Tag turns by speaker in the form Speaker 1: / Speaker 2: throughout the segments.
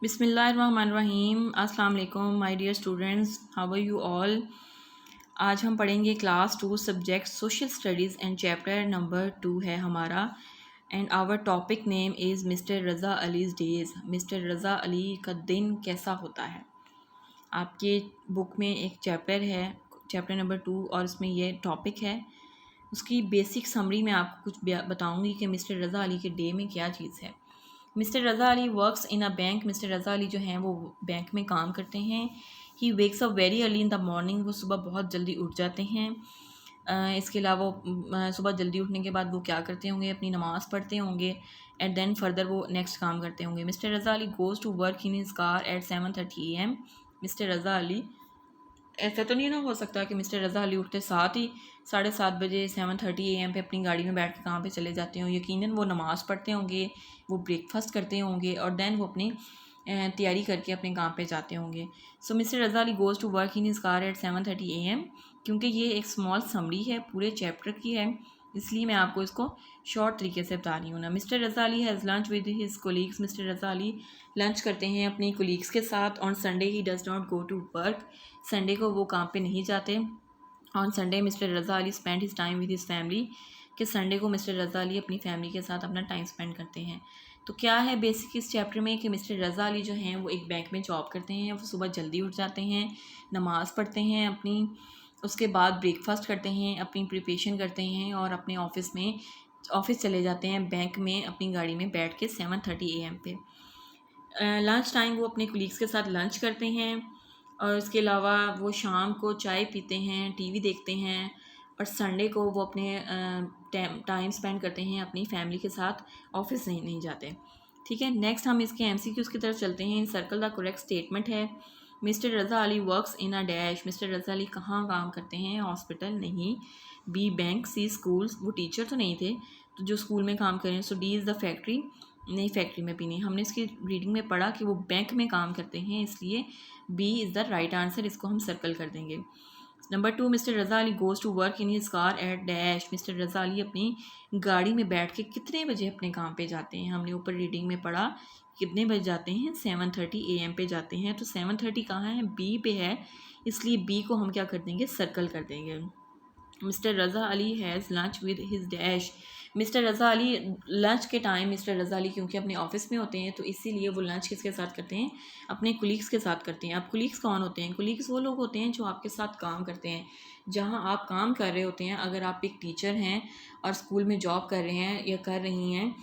Speaker 1: बिस्मिल्लाहिर्रहमानिर्रहीम। अस्सलाम वालेकुम my dear students, how are you all. आज हम पढ़ेंगे class 2 subject social studies and chapter number 2 है हमारा। And our topic name is mister Raza Ali's days. Mister Raza Ali का दिन कैसा होता है। आपके बुक में एक चैप्टर है, चैप्टर नंबर 2, और उसमें ये टॉपिक है। उसकी बेसिक समरी में आपको कुछ बताऊँगी कि मिस्टर रज़ा अली के डे में क्या चीज़ है। Mister Raza Ali works in a bank. Mister Raza Ali जो हैं वो बैंक में काम करते हैं। He wakes up very early in the morning. वो सुबह बहुत जल्दी उठ जाते हैं। इसके अलावा सुबह जल्दी उठने के बाद वो क्या करते होंगे, अपनी नमाज़ पढ़ते होंगे एंड देन फर्दर वो नेक्स्ट काम करते होंगे। Mister Raza Ali goes to work in his car at 7:30 AM। Mister Raza Ali, ऐसा तो नहीं ना हो सकता कि मिस्टर रज़ा अली उठते साथ ही 7:30 बजे 7:30 AM पे अपनी गाड़ी में बैठ के कहाँ पे चले जाते हों। यकीनन वो नमाज़ पढ़ते होंगे, वो ब्रेकफास्ट करते होंगे और देन वो अपनी तैयारी करके अपने काम पे जाते होंगे। So mister Raza Ali goes to work in his car at 7:30 AM। क्योंकि ये एक स्मॉल समरी है, पूरे चैप्टर की है, इसलिए मैं आपको इसको शॉर्ट तरीके से बता रही हूँ ना। Mr Raza Ali has lunch with his colleagues. Mr Raza Ali lunch करते हैं अपनी कोलीग्स के साथ। On Sunday he does not go to work. Sunday को वो काम पे नहीं जाते। On Sunday Mr Raza Ali spend his time with his family. कि संडे को मिस्टर रज़ा अली अपनी फैमिली के साथ अपना टाइम स्पेंड करते हैं। तो क्या है बेसिक इस चैप्टर में कि मिस्टर रज़ा अली जो हैं वो एक बैंक में जॉब करते हैं। वो सुबह जल्दी उठ जाते हैं, नमाज़ पढ़ते हैं अपनी, उसके बाद ब्रेकफास्ट करते हैं, अपनी प्रिपरेशन करते हैं और अपने ऑफ़िस चले जाते हैं बैंक में अपनी गाड़ी में बैठ के 7:30 AM पे। लंच टाइम वो अपने कुलीग्स के साथ लंच करते हैं और उसके अलावा वो शाम को चाय पीते हैं, टीवी देखते हैं और संडे को वो अपने टाइम स्पेंड करते हैं अपनी फैमिली के साथ, ऑफिस नहीं जाते। ठीक है, नेक्स्ट हम इसके MCQs की तरफ चलते हैं। Encircle the correct statement है। Mister Raza Ali works in a dash. Mister Raza Ali कहाँ काम करते हैं, हॉस्पिटल नहीं। B bank. सी स्कूल्स, वो टीचर तो नहीं थे तो जो स्कूल में काम करें। So D is the factory, नहीं फैक्ट्री में भी नहीं। हमने इसकी रीडिंग में पढ़ा कि वो बैंक में काम करते हैं, इसलिए B is the right answer, इसको हम सर्कल कर देंगे। Number 2, mister Raza Ali goes to work in his car at dash. Mister Raza Ali अपनी गाड़ी में बैठ के कितने बजे अपने काम पे जाते हैं। हमने ऊपर रीडिंग में पढ़ा कितने बजे जाते हैं, 7:30 AM पे जाते हैं। तो 7:30 कहाँ है, बी पे है, इसलिए बी को हम क्या कर देंगे, सर्कल कर देंगे। Mister Raza Ali has lunch with his dash. Mister Raza Ali lunch के टाइम, मिस्टर रज़ा अली क्योंकि अपने ऑफिस में होते हैं तो इसीलिए वो लंच किसके साथ करते हैं, अपने कुलीग्स के साथ करते हैं। अब कुलीग्स कौन होते हैं, कुलीग्स वो लोग होते हैं जो आपके साथ काम करते हैं, जहाँ आप काम कर रहे होते हैं। अगर आप एक टीचर हैं और स्कूल में जॉब कर रहे हैं या कर रही हैं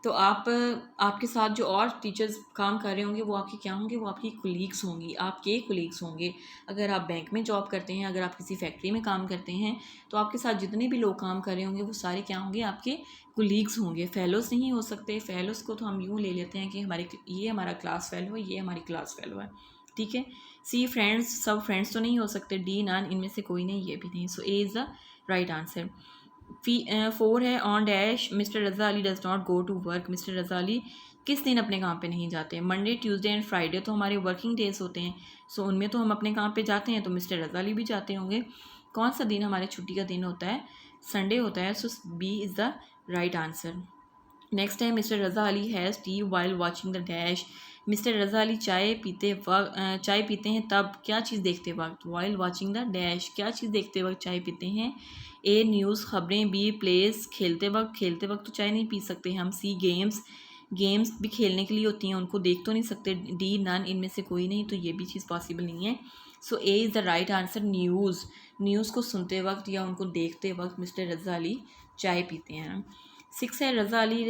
Speaker 1: तो आपके साथ जो और टीचर्स काम कर रहे होंगे वो आपके क्या होंगे, वो आपकी कुलीग्स होंगी, आपके कुलीग्स होंगे। अगर आप बैंक में जॉब करते हैं, अगर आप किसी फैक्ट्री में काम करते हैं तो आपके साथ जितने भी लोग काम कर रहे होंगे वो सारे क्या होंगे, आपके कुलीग्स होंगे। फेलोज़ नहीं हो सकते। फेलोज़ को तो हम यूँ ले लेते हैं कि ये हमारा क्लास फेलो है, ये हमारी क्लास फेलो है। ठीक है। सी फ्रेंड्स, सब फ्रेंड्स तो नहीं हो सकते। डी नन, इनमें से कोई नहीं, ये भी नहीं। So A is the right answer. 4 है on dash. Mister Raza Ali does not go to work. Mister Raza Ali किस दिन अपने काम पे नहीं जाते। मंडे, ट्यूसडे एंड फ्राइडे तो हमारे वर्किंग डेज होते हैं, सो उनमें तो हम अपने काम पे जाते हैं, तो मिस्टर रज़ा अली भी जाते होंगे। कौन सा दिन हमारे छुट्टी का दिन होता है, संडे होता है। So B is the right answer. Next है mister Raza Ali has tea while watching the dash. Mister Raza Ali चाय पीते हैं तब क्या चीज़ देखते वक्त, वाइल वॉचिंग द डैश, क्या चीज़ देखते वक्त चाय पीते हैं। ए न्यूज़, खबरें। बी प्लेस, खेलते वक्त तो चाय नहीं पी सकते हम। सी गेम्स, गेम्स भी खेलने के लिए होती हैं, उनको देख तो नहीं सकते। डी नन, इनमें से कोई नहीं, तो ये भी चीज़ पॉसिबल नहीं है। So A is the right answer. News, news को सुनते वक्त या उनको देखते वक्त मिस्टर रज़ा अली चाय पीते हैं। 6 है Raza Ali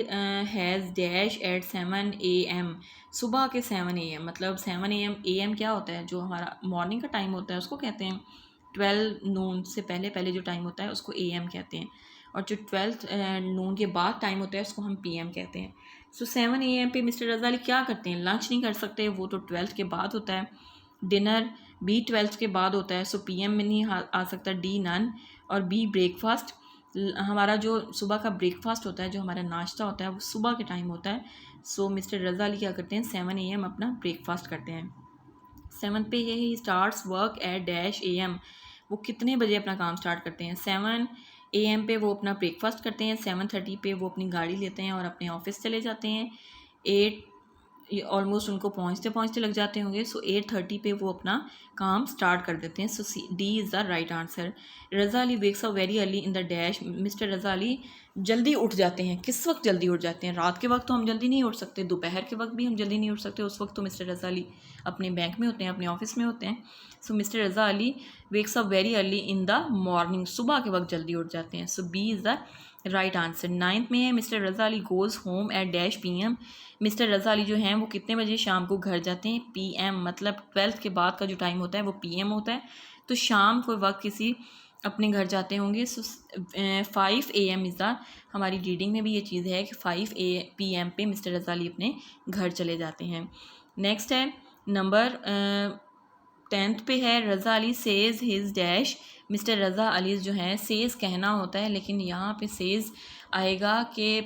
Speaker 1: has dash at 7 AM। सुबह के 7 AM, मतलब 7 AM, AM क्या होता है, जो हमारा मॉर्निंग का टाइम होता है उसको कहते हैं। 12 नून से पहले पहले जो टाइम होता है उसको AM कहते हैं, और जो 12 नून के बाद टाइम होता है उसको हम PM कहते हैं। सो 7 AM पे मिस्टर रज़ा अली क्या करते हैं, लंच नहीं कर सकते, वो तो 12 के बाद होता है। डिनर बी 12 के बाद होता है, सो PM में नहीं आ सकता। D none. और बी ब्रेकफास्ट, हमारा जो सुबह का ब्रेकफास्ट होता है, जो हमारा नाश्ता होता है, वो सुबह के टाइम होता है। सो मिस्टर रज़ा अली क्या करते हैं, 7 AM अपना ब्रेकफास्ट करते हैं। 7 पे ये he starts work at dash AM। वो कितने बजे अपना काम स्टार्ट करते हैं, 7 AM पे वो अपना ब्रेकफास्ट करते हैं। 7:30 पे वो अपनी गाड़ी लेते हैं और अपने ऑफिस चले जाते हैं। 8 ये ऑलमोस्ट उनको पहुंचते पहुंचते लग जाते होंगे। सो 8:30 पे वो अपना काम स्टार्ट कर देते हैं। So D is the right answer. Raza Ali wakes up very early in the dash. Mister Raza Ali जल्दी उठ जाते हैं। किस वक्त जल्दी उठ जाते हैं? रात के वक्त तो हम जल्दी नहीं उठ सकते, दोपहर के वक्त भी हम जल्दी नहीं उठ सकते, उस वक्त तो मिस्टर रज़ा अली अपने बैंक में होते हैं, अपने ऑफिस में होते हैं। So mister Raza Ali wakes up very early in the morning. सुबह के वक्त जल्दी उठ जाते हैं। So B is the right answer. 9th में है mister Raza Ali goes home at dash PM। Mister Raza Ali जो हैं वो कितने बजे शाम को घर जाते हैं? PM, मतलब 12th के बाद का जो टाइम होता है वो PM होता है, तो शाम को वक्त किसी अपने घर जाते होंगे। सो 5 AM इज़ द, हमारी रीडिंग में भी ये चीज़ है कि 5 PM पे मिस्टर रज़ा अली अपने घर चले जाते हैं। नेक्स्ट है नंबर 10th पे है Raza Ali says his dash. Mister Raza Ali जो हैं सेज़ कहना होता है, लेकिन यहाँ पे सेज़ आएगा कि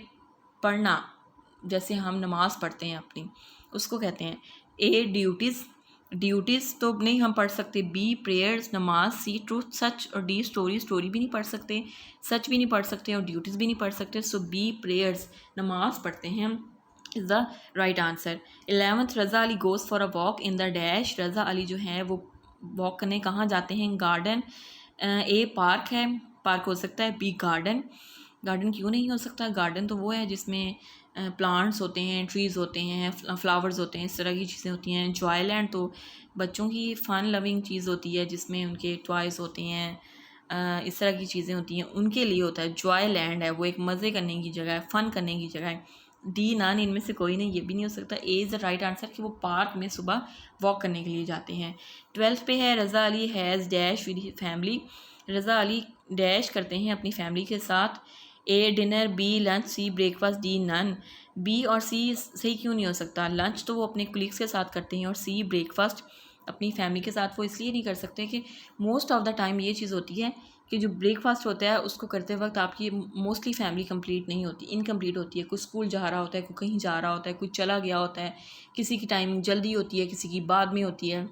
Speaker 1: पढ़ना, जैसे हम नमाज़ पढ़ते हैं अपनी, उसको कहते हैं। A ड्यूटीज़, ड्यूटीज़ तो नहीं हम पढ़ सकते। B प्रेयर्स, नमाज। C ट्रूथ, सच। और D स्टोरी, स्टोरी भी नहीं पढ़ सकते, सच भी नहीं पढ़ सकते और ड्यूटीज़ भी नहीं पढ़ सकते। सो B प्रेयर्स, नमाज पढ़ते हैं हम, is the right answer. 11th Raza Ali goes for a walk in the dash. Raza Ali जो है वो वॉक करने कहाँ जाते हैं? गार्डन। A पार्क है, पार्क हो सकता है। B गार्डन, गार्डन क्यों नहीं हो सकता? गार्डन तो वो है जिसमें प्लांट्स होते हैं, ट्रीज़ होते हैं, फ्लावर्स होते हैं, इस तरह की चीज़ें होती हैं। जॉयलैंड तो बच्चों की फ़न लविंग चीज़ होती है जिसमें उनके टॉयज़ होते हैं, इस तरह की चीज़ें होती हैं, उनके लिए होता है। जॉयलैंड है वो एक मज़े करने की जगह है, फ़न करने की जगह है। डी नन, इनमें से कोई नहीं, ये भी नहीं हो सकता। ए इज़ द राइट आंसर कि वो पार्क में सुबह वॉक करने के लिए जाते हैं। 12th पे है Raza Ali has dash with his family. Raza Ali dash करते हैं अपनी फैमिली के साथ। A dinner, B lunch, C breakfast, D none. B और C सही क्यों नहीं हो सकता? लंच तो वो अपने कुलीग्स के साथ करते हैं और C ब्रेकफास्ट अपनी फैमिली के साथ वो इसलिए नहीं कर सकते कि मोस्ट ऑफ द टाइम ये चीज़ होती है कि जो ब्रेकफास्ट होता है उसको करते वक्त आपकी मोस्टली फैमिली कंप्लीट नहीं होती, इनकम्प्लीट होती है। कोई स्कूल जा रहा होता है, कोई कहीं जा रहा होता है, कोई चला गया होता है, किसी की टाइमिंग जल्दी होती है, किसी की बाद में होती है।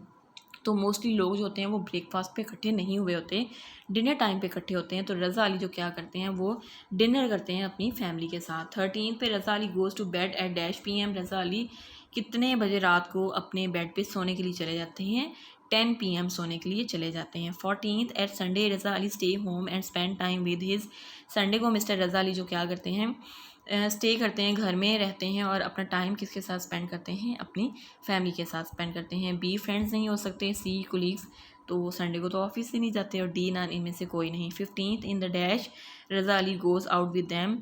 Speaker 1: तो मोस्टली लोग जो होते हैं वो ब्रेकफास्ट पे इकट्ठे नहीं हुए होते, डिनर टाइम पे इकट्ठे होते हैं। तो रज़ा अली जो क्या करते हैं वो डिनर करते हैं अपनी फैमिली के साथ। 13 पे Raza Ali goes to bed at dash PM। Raza Ali कितने बजे रात को अपने बेड पे सोने के लिए चले जाते हैं? 10 PM सोने के लिए चले जाते हैं। 14th at Sunday Raza Ali stay home and spend time with his. Sunday को मिस्टर रज़ा अली जो क्या करते हैं, स्टे करते हैं, घर में रहते हैं और अपना टाइम किसके साथ स्पेंड करते हैं? अपनी फैमिली के साथ स्पेंड करते हैं। B फ्रेंड्स नहीं हो सकते। C कुलीग्स, तो संडे को तो ऑफिस ही नहीं जाते। और D नन, इनमें से कोई नहीं। 15th in the dash Raza Ali goes out with them.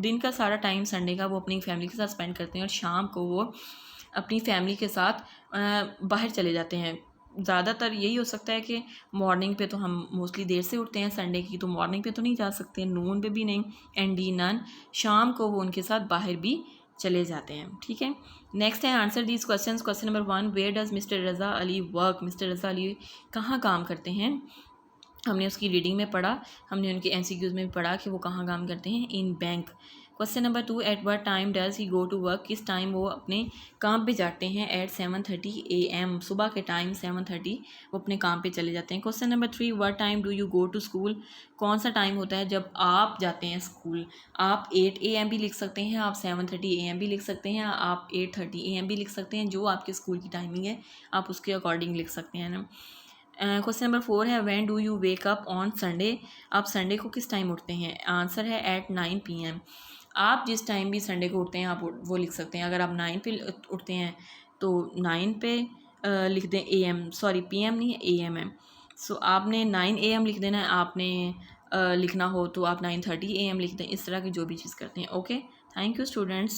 Speaker 1: दिन का सारा टाइम संडे का वो अपनी फैमिली के साथ स्पेंड करते हैं और शाम को वो अपनी फैमिली के साथ बाहर चले जाते हैं। ज़्यादातर यही हो सकता है कि मॉर्निंग पे तो हम मोस्टली देर से उठते हैं संडे की, तो मॉर्निंग पे तो नहीं जा सकते, नून पे भी नहीं। एंड डी नन, शाम को वो उनके साथ बाहर भी चले जाते हैं। ठीक है, नेक्स्ट है answer these questions. Question number 1, where does mister Raza Ali work. Mister Raza Ali कहाँ काम करते हैं? हमने उसकी रीडिंग में पढ़ा, हमने उनके MCQs में भी पढ़ा कि वो कहाँ काम करते हैं, in bank. Question number 2, at what time does he go to work. किस टाइम वो अपने काम पे जाते हैं? एट 7:30 AM, सुबह के टाइम 7:30 वो अपने काम पे चले जाते हैं। Question number 3, what time do you go to school. कौन सा टाइम होता है जब आप जाते हैं स्कूल? आप 8 AM भी लिख सकते हैं, आप 7:30 AM भी लिख सकते हैं, आप 8:30 AM भी लिख सकते हैं, जो आपके स्कूल की टाइमिंग है आप उसके अकॉर्डिंग लिख सकते हैं ना। क्वेश्चन नंबर 4 है, when do you wake up on Sunday. आप संडे को किस टाइम उठते हैं? आंसर है एट 9 PM। आप जिस टाइम भी संडे को उठते हैं आप वो लिख सकते हैं। अगर आप 9 पे उठते हैं तो 9 पे लिख दें AM, सॉरी PM नहीं है, AM है। सो आपने 9 AM लिख देना है, आपने लिखना हो तो आप 9:30 AM लिख दें। इस तरह की जो भी चीज़ करते हैं। Okay, thank you students.